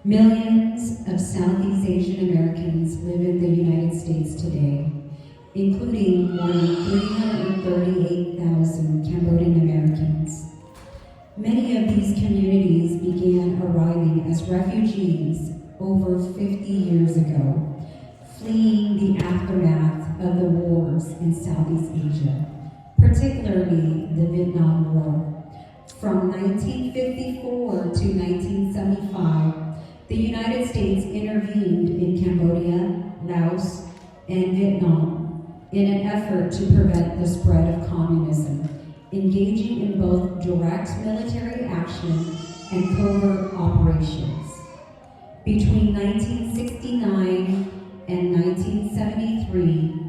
Millions of Southeast Asian Americans live in the United States today, including more than 338,000 Cambodian Americans. Many of these communities began arriving as refugees over 50 years ago, fleeing the aftermath of the wars in Southeast Asia, particularly the Vietnam War. From 1954 to 1975, the United States intervened in Cambodia, Laos, and Vietnam in an effort to prevent the spread of communism, engaging in both direct military action and covert operations. Between 1969 and 1973,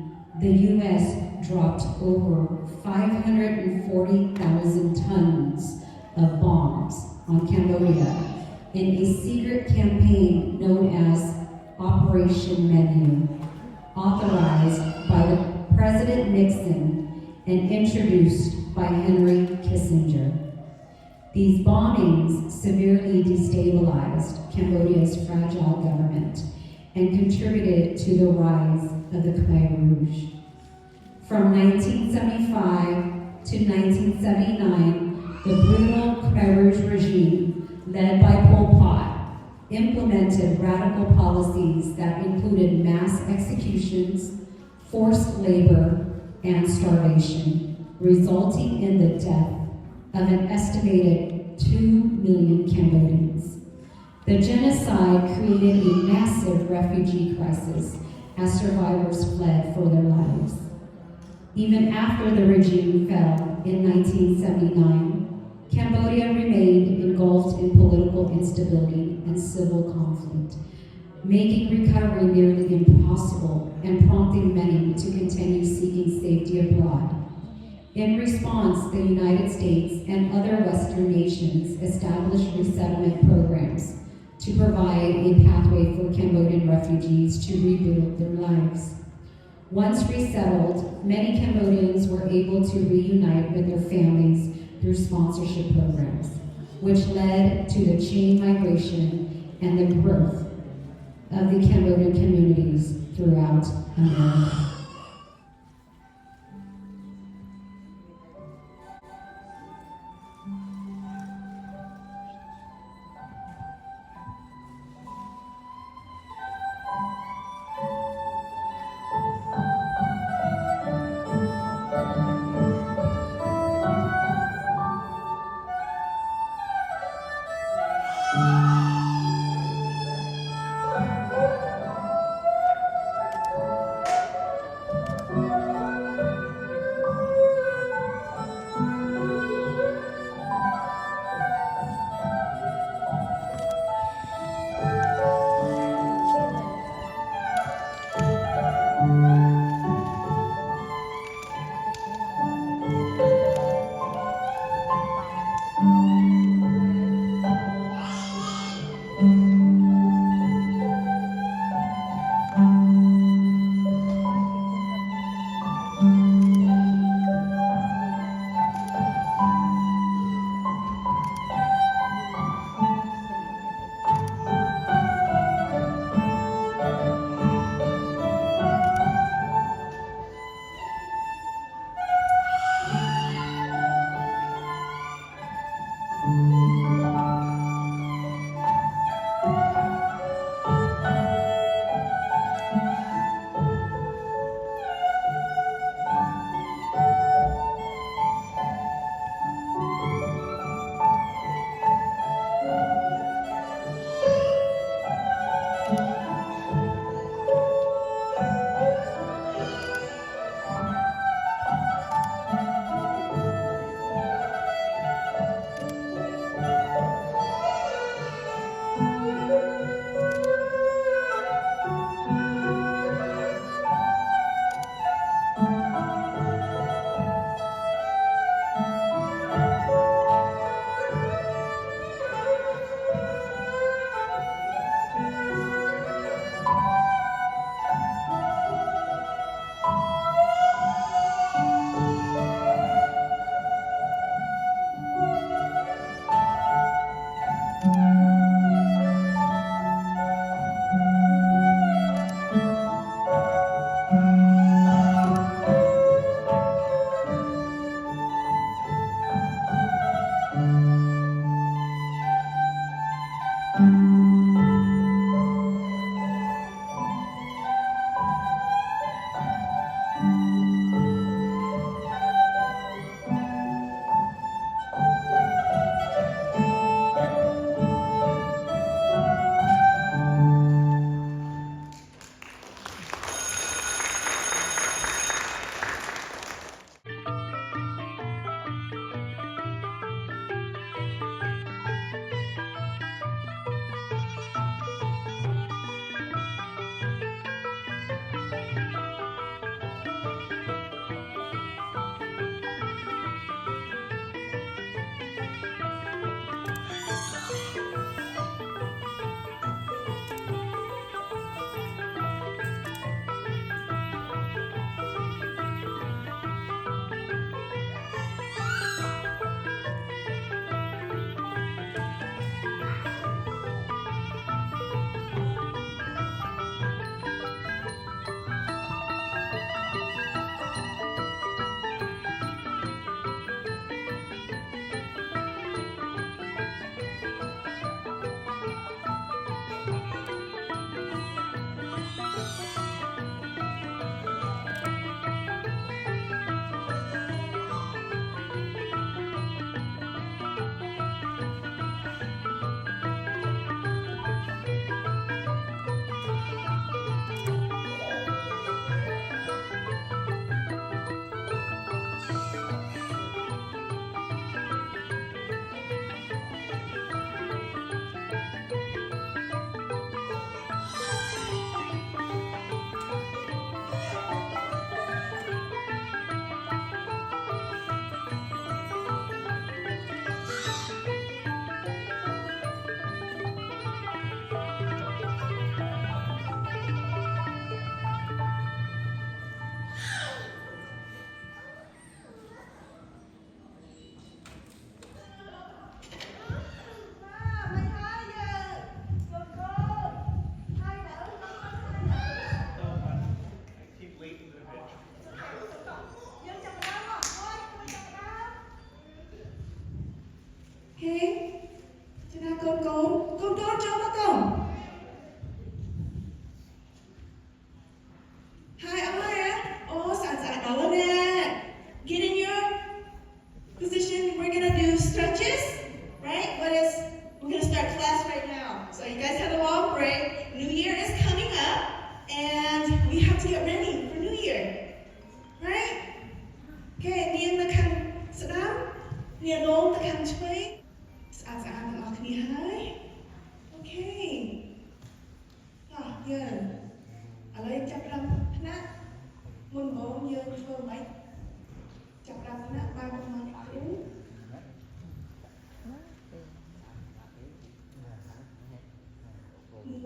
the U.S. dropped over 540,000 tons of bombs on Cambodia in a secret campaign known as Operation Menu, authorized by the President Nixon and introduced by Henry Kissinger. These bombings severely destabilized Cambodia's fragile government and contributed to the rise of the Khmer Rouge. From 1975 to 1979, the brutal Khmer Rouge regime, led by Pol Pot, implemented radical policies that included mass executions, forced labor, and starvation, resulting in the death of an estimated 2 million Cambodians. The genocide created a massive refugee crisis as survivors fled for their lives. Even after the regime fell in 1979, Cambodia remained engulfed in political instability and civil conflict, making recovery nearly impossible and prompting many to continue seeking safety abroad. In response, the United States and other Western nations established resettlement programs to provide a pathway for Cambodian refugees to rebuild their lives. Once resettled, many Cambodians were able to reunite with their families through sponsorship programs, which led to the chain migration and the growth of the Cambodian communities throughout America.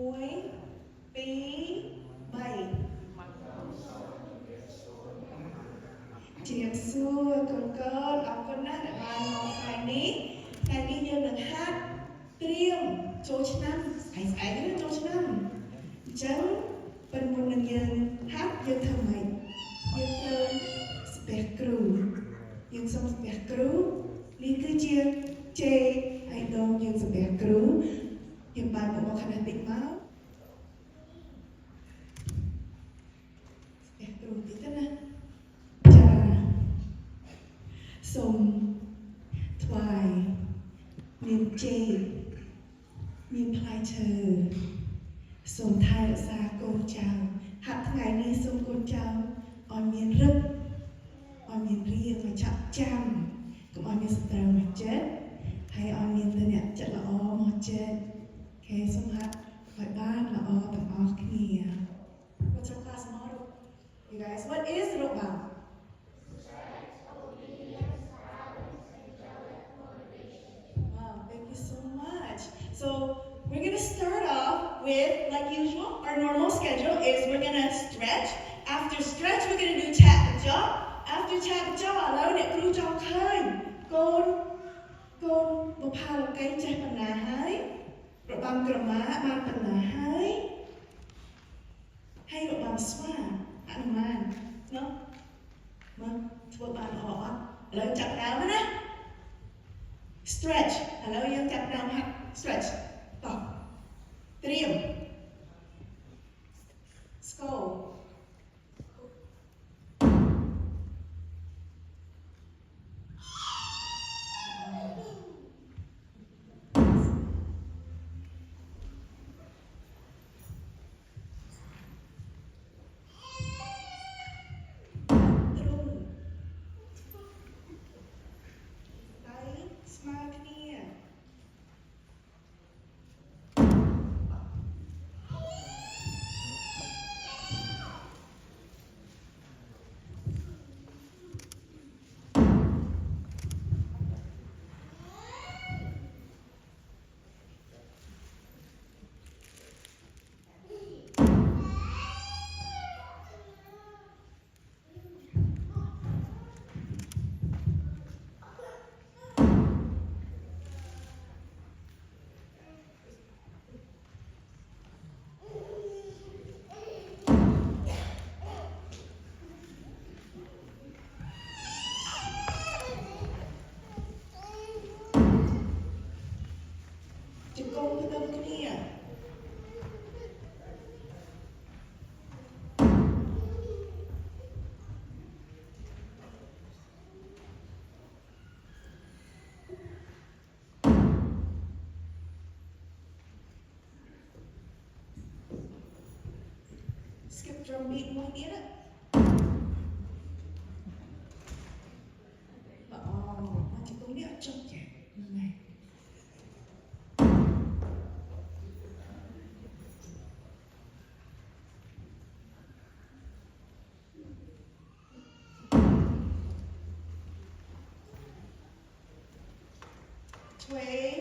មួយពីរបីជំរាបសួរកូនកូនអរគុណណាស់ដែលបានមកថ្ងៃនេះយើងនឹងហាត់ត្រៀមចូលឆ្នាំស្អែកនេះចូលឆ្នាំអញ្ចឹងពេលមុននឹងយើងហាត់យើងធ្វើម៉េចយើងត្រូវស្ពះគ្រូយើងសូមស្ពះគ្រូនេះគឺជាជេហើយដងយើងស្ពះគ្រូយើងបានមកខាងនេះតិចមកស្ពះគ្រូតិចទៅណាចាសូមថ្វាយមានជេមានផ្លែឈើសូមថែរក្សាកូនចៅហាត់ថ្ងៃនេះសូមកូនចៅឲ្យមានរឹកឲ្យមានរៀនឲ្យឆាប់ចាំកុំឲ្យមានសត្រូវមកចិត្តហើយឲ្យមានតែអ្នកចិត្តល្អមកចិត្តគេសូមហាត់ឲ្យបានល្អទាំងអស់គ្នា What's your class motto? You guys, what is Rokbang? Wow, thank you so much. So we're going to start off with, like usual, our normal schedule is we're going to stretch. After stretch, we're going to do tap the jaw. After tap the jaw, allow it to do jaw kind. Con một phao cây trái phần lá hái. Rồi bằng cửa má bằng phần lá hái. Hay rồi bằng xoa. Ăn man. No? Vâng, thua bằng họ. Allow chặt đáo đó. Stretch. Allow you chặt đáo hạt. Stretch. Tỏ. Triêm. Skull. Skip drum beat một tiếng ạ. Mà chỉ có nghĩa trong trẻ này. Twain.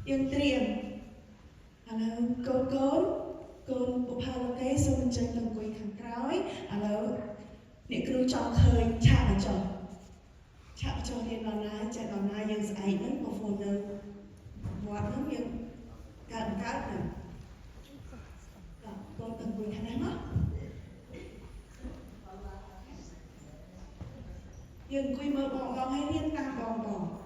យើងត្រៀមឥឡូវកូនបុប្ផាលោកីសូមអញ្ជើញទៅអង្គុយខាងក្រោយឥឡូវអ្នកគ្រូចង់ឃើញឆាកបញ្ចុះរៀនដល់ណាចេះដល់ណាយើងស្អែកហ្នឹងបើហ្វូនៅវត្តហ្នឹងយើងកើតហ្នឹងកូនទៅអង្គុយខាងណាមកយើងអង្គុយមើលបងឲ្យរៀនតាមបង ក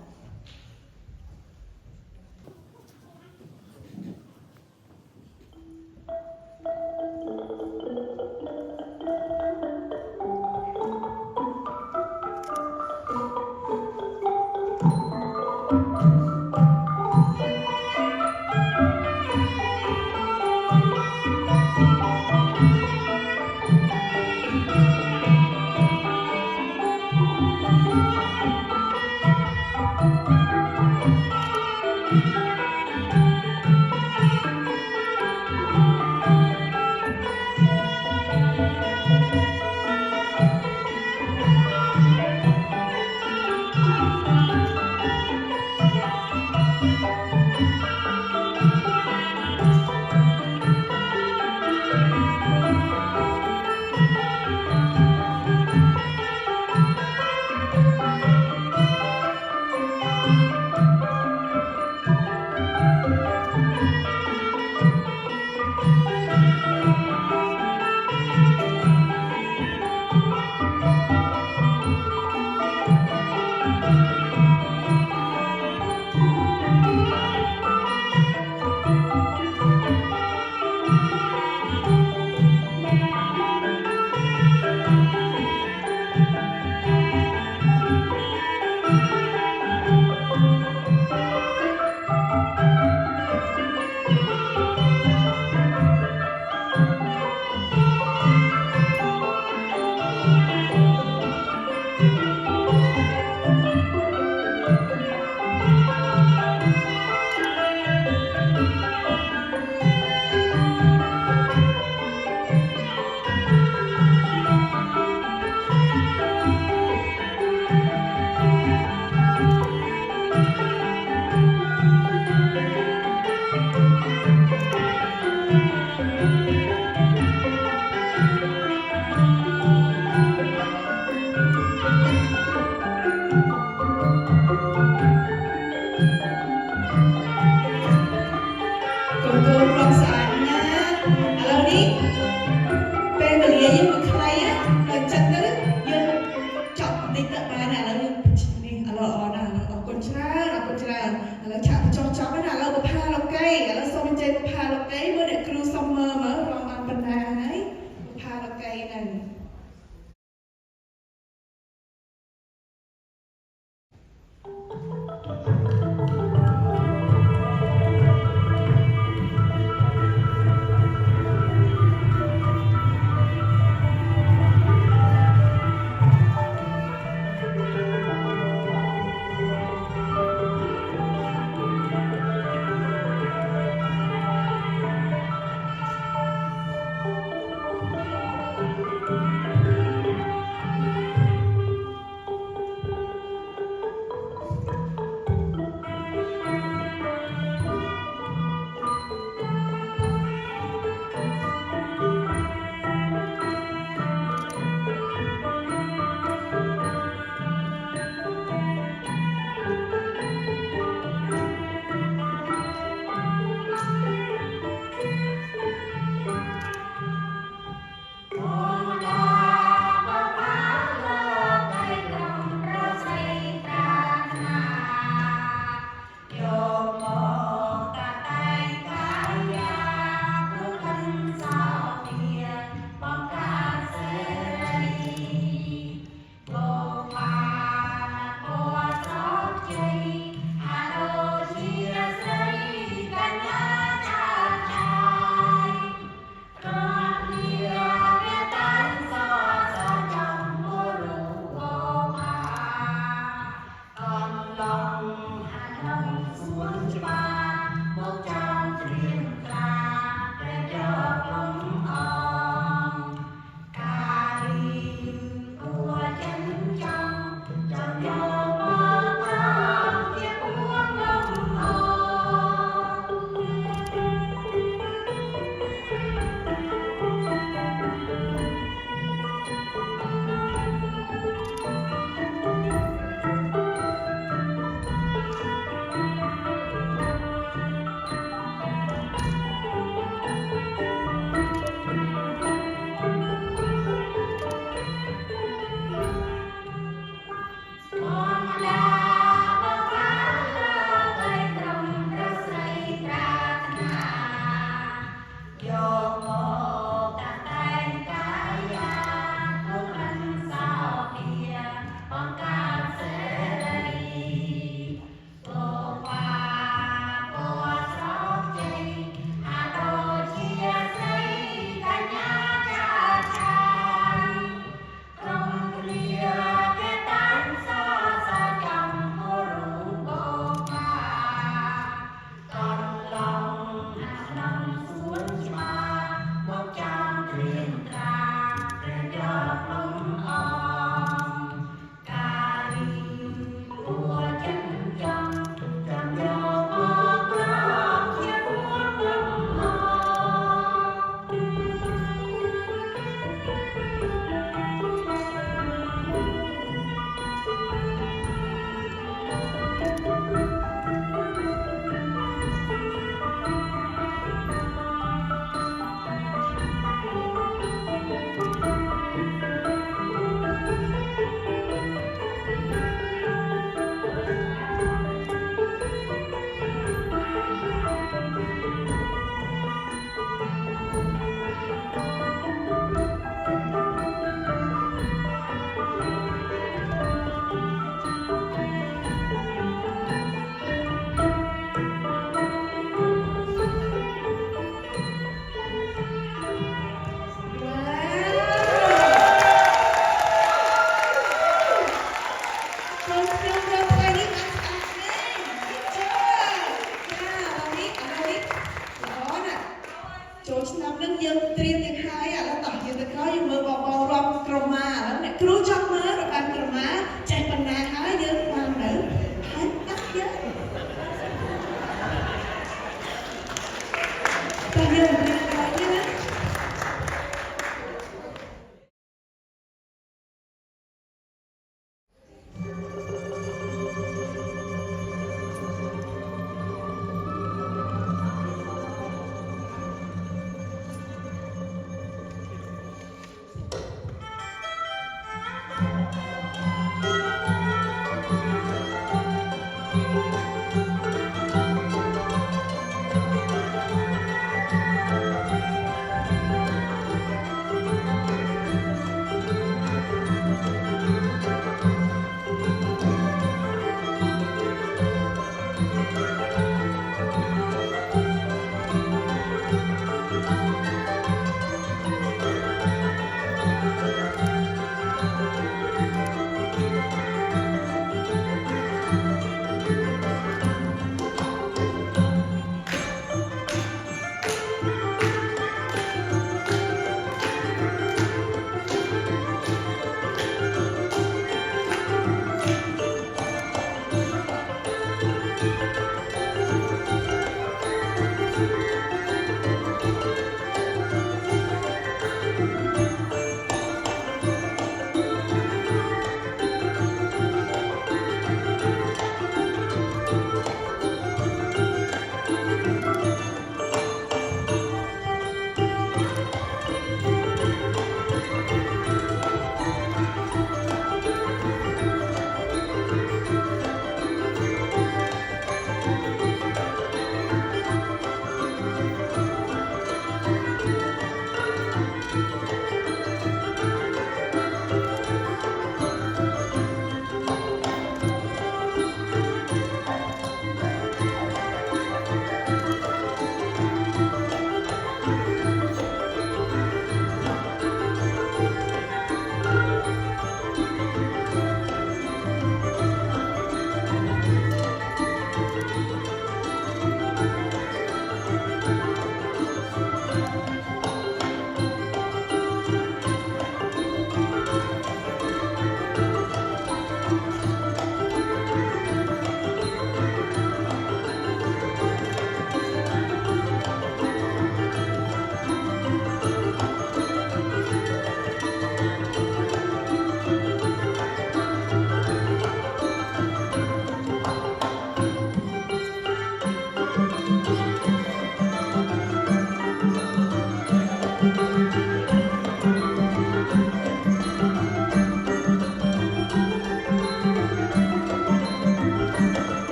nhiều tuyệt vời nhé.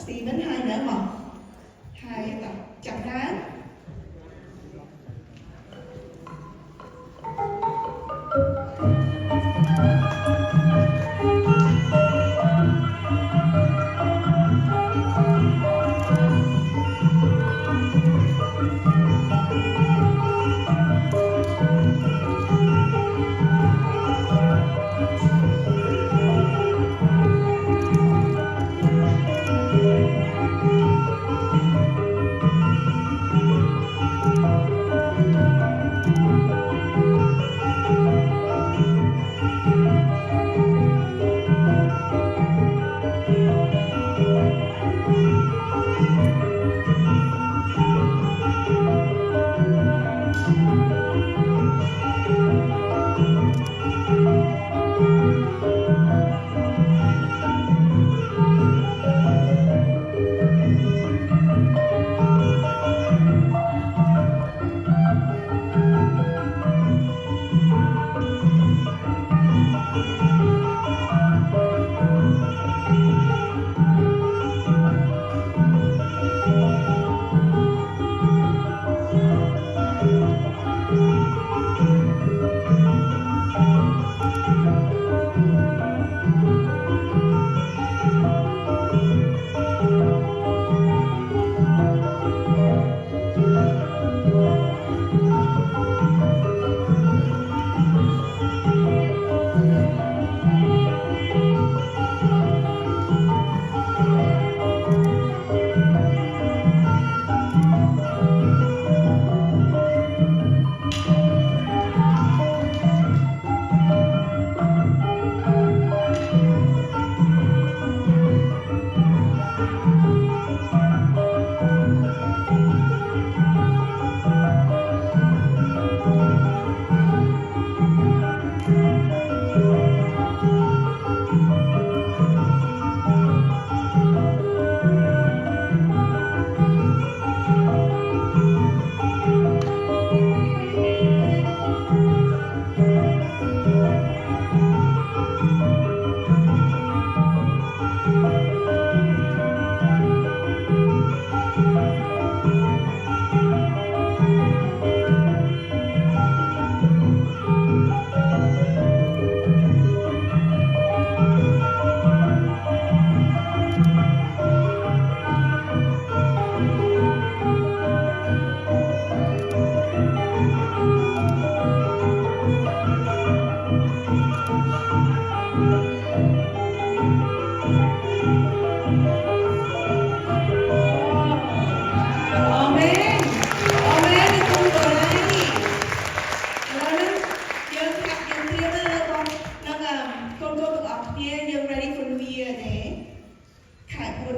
Steven hai nữa mà hai tập chậm rãi.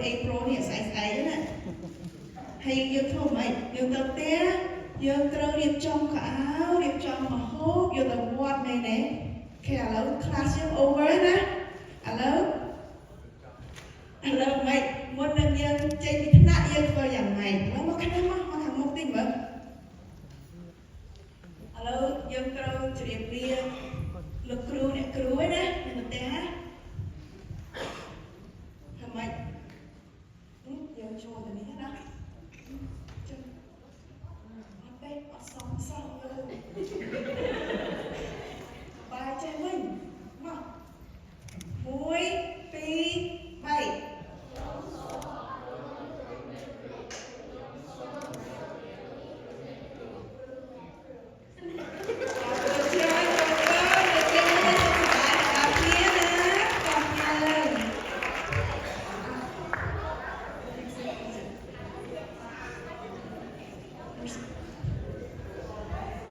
April នេះស្អែកណាហើយយើងធ្វើម៉េចយើងទៅផ្ទះយើងត្រូវរៀបចំខោអាវរៀបចំម្ហូបយកទៅវត្តមែនទេអូខេឥឡូវ class យើង over ណាឥឡូវ